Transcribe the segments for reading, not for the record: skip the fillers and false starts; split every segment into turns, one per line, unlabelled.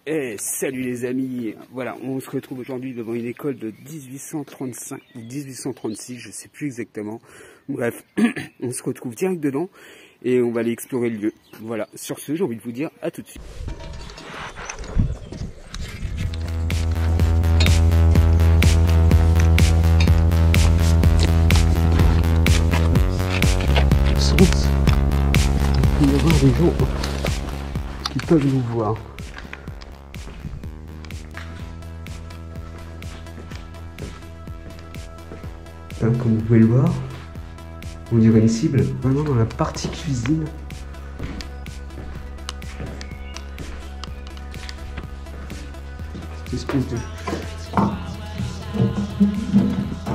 Eh, salut les amis, voilà, on se retrouve aujourd'hui devant une école de 1835 ou 1836, je sais plus exactement. Bref, on se retrouve direct dedans et on va aller explorer le lieu. Voilà, sur ce, j'ai envie de vous dire à tout de suite. Il va y avoir des gens qui peuvent nous voir. Comme vous pouvez le voir, on dirait une cible vraiment dans la partie cuisine. Cette espèce de...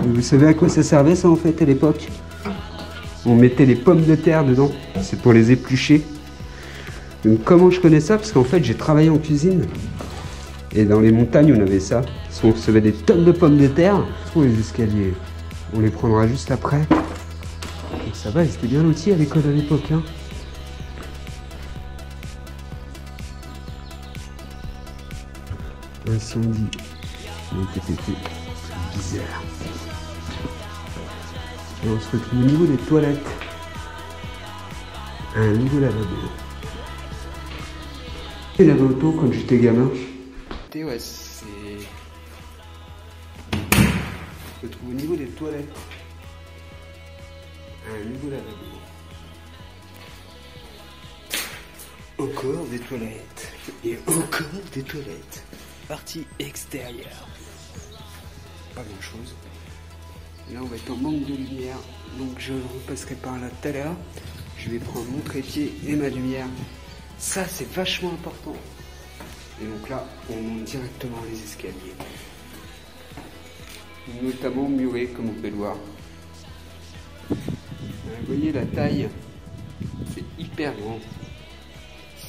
Vous savez à quoi ça servait ça en fait à l'époque? On mettait les pommes de terre dedans, c'est pour les éplucher. Donc comment je connais ça? Parce qu'en fait j'ai travaillé en cuisine. Et dans les montagnes on avait ça. On recevait des tonnes de pommes de terre. Je trouve les escaliers. On les prendra juste après. Donc ça va, c'était bien l'outil à l'école à l'époque. Hein. Ouais, si on dit TTT, c'est bizarre. Et on se retrouve au niveau des toilettes. Un nouveau lavabo. Et la auto quand j'étais gamin. Ouais, c'est... On se retrouve au niveau des toilettes. Un nouveau lavabo. Encore des toilettes. Et encore des toilettes. Partie extérieure. Pas grand chose. Là on va être en manque de lumière. Donc je repasserai par là tout à l'heure. Je vais prendre mon trépied et ma lumière. Ça c'est vachement important. Et donc là on monte directement les escaliers. Notamment muré comme vous pouvez le voir. Vous voyez la taille, c'est hyper grand.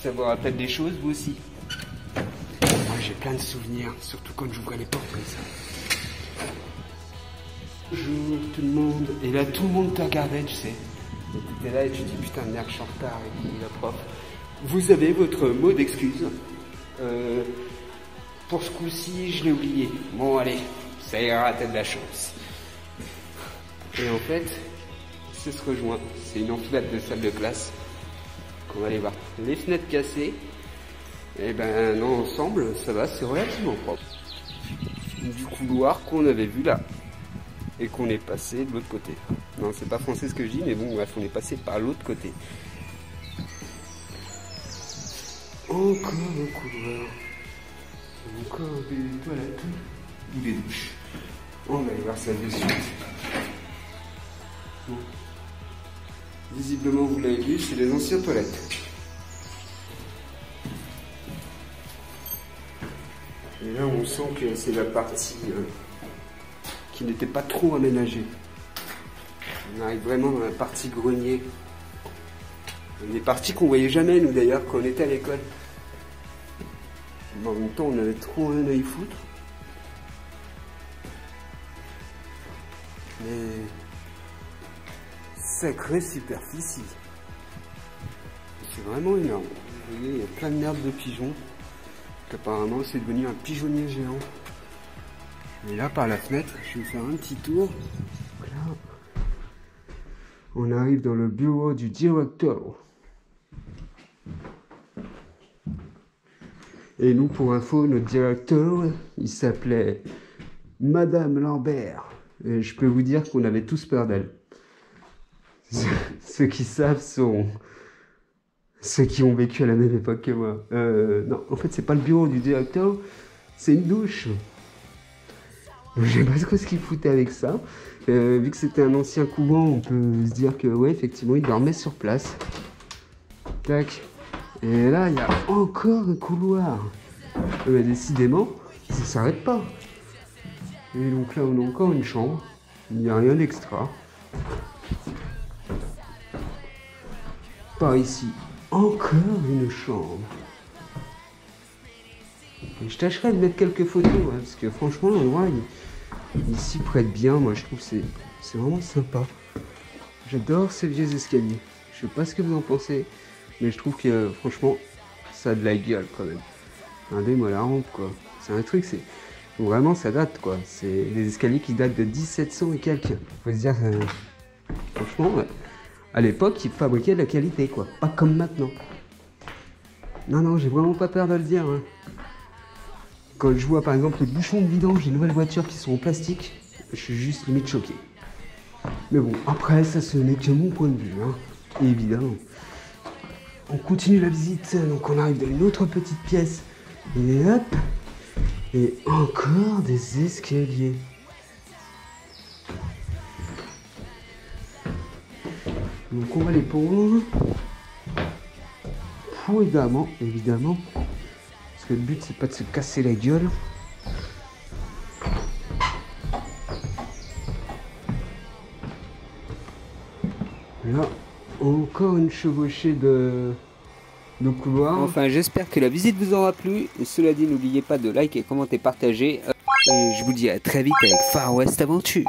Ça vous rappelle des choses vous aussi? Moi j'ai plein de souvenirs, surtout quand j'ouvrais les portes comme ça. Bonjour tout le monde. Et là tout le monde te regardait, tu sais. Et tu étais là et tu dis putain merde je suis en retard et tout, la prof. Vous avez votre mot d'excuse. Pour ce coup-ci je l'ai oublié. Bon allez. Ça ira, t'as de la chance. Et en fait, ça se rejoint. C'est une enfilade de salle de classe qu'on va aller voir. Les fenêtres cassées, et ben non, ensemble, ça va, c'est relativement propre. Du couloir qu'on avait vu là et qu'on est passé de l'autre côté. Non, c'est pas français ce que je dis, mais bon, bref, on est passé par l'autre côté. Encore un couloir. Encore des toilettes ou des douches. On va aller voir ça de suite. Bon. Visiblement, vous l'avez vu, c'est les anciennes toilettes. Et là, on sent que c'est la partie qui n'était pas trop aménagée. On arrive vraiment dans la partie grenier. Des parties qu'on voyait jamais, nous d'ailleurs, quand on était à l'école. En même temps, on avait trop rien à y foutre. Mais sacrée superficie. C'est vraiment énorme. Vous voyez, il y a plein de merde de pigeons. Apparemment, c'est devenu un pigeonnier géant. Et là, par la fenêtre, je vais faire un petit tour. Donc là, on arrive dans le bureau du directeur. Et nous, pour info, notre directeur, il s'appelait Madame Lambert. Et je peux vous dire qu'on avait tous peur d'elle. Ceux qui savent sont ceux qui ont vécu à la même époque que moi. Non, en fait, c'est pas le bureau du directeur, c'est une douche. Je sais pas trop ce qu'il foutait avec ça. Vu que c'était un ancien couvent, on peut se dire que, ouais, effectivement, il dormait sur place. Tac. Et là, il y a encore un couloir. Mais décidément, ça s'arrête pas. Et donc là, on a encore une chambre. Il n'y a rien d'extra. Par ici, encore une chambre. Et je tâcherai de mettre quelques photos, hein, parce que franchement, l'endroit, il s'y prête bien. Moi, je trouve que c'est vraiment sympa. J'adore ces vieux escaliers. Je sais pas ce que vous en pensez, mais je trouve que franchement, ça a de la gueule quand même. Un dé, moi, la rampe, quoi. C'est un truc, c'est... Vraiment, ça date, quoi. C'est des escaliers qui datent de 1700 et quelques. Faut se dire, franchement, ouais. À l'époque, ils fabriquaient de la qualité, quoi. Pas comme maintenant. Non, non, j'ai vraiment pas peur de le dire. Hein. Quand je vois, par exemple, les bouchons de vidange des nouvelles voitures qui sont en plastique, je suis juste limite choqué. Mais bon, après, ça, ce n'est que mon point de vue, hein. Évidemment. On continue la visite, donc on arrive dans une autre petite pièce. Et hop. Et encore des escaliers. Donc on va les prendre prudemment, évidemment. Parce que le but c'est pas de se casser la gueule. Là, encore une chevauchée de couloir.
Enfin, j'espère que la visite vous aura plu. Cela dit, n'oubliez pas de liker, commenter, partager. Et je vous dis à très vite avec Far West Aventure.